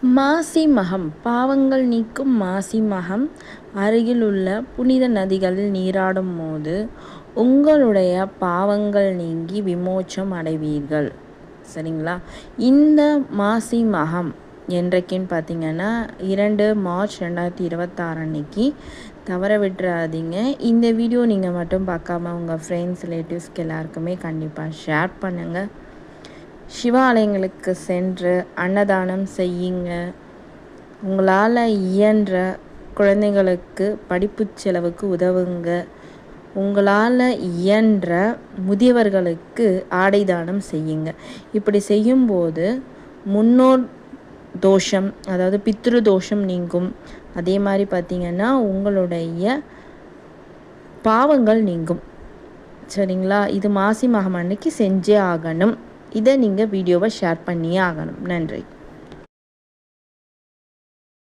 மாசி மகம் பாவங்கள் நீக்கும் மாசி மகம் அருகில் உள்ள புனித நதிகளில் நீராடும் போது உங்களுடைய பாவங்கள் நீங்கி விமோச்சம் அடைவீர்கள். சரிங்களா? இந்த மாசி மகம் என்றைக்குன்னு பார்த்தீங்கன்னா 2 மார்ச் 2026 அன்னைக்கு தவற விட்டுறாதீங்க. இந்த வீடியோ நீங்கள் மட்டும் பார்க்காம உங்கள் ஃப்ரெண்ட்ஸ் ரிலேட்டிவ்ஸ்க்கு எல்லாருக்குமே கண்டிப்பாக ஷேர் பண்ணுங்கள். சிவாலயங்களுக்கு சென்று அன்னதானம் செய்யுங்க. உங்களால் இயன்ற குழந்தைங்களுக்கு படிப்பு செலவுக்கு உதவுங்க. உங்களால் இயன்ற முதியவர்களுக்கு ஆடை தானம் செய்யுங்க. இப்படி செய்யும்போது முன்னோர் தோஷம், அதாவது பித்ரு தோஷம் நீங்கும். அதே மாதிரி பார்த்திங்கன்னா உங்களுடைய பாவங்கள் நீங்கும். சரிங்களா? இது மாசி மகம் அன்னைக்கு செஞ்சே ஆகணும். இதை நீங்கள் வீடியோவை ஷேர் பண்ணியே ஆகணும். நன்றி.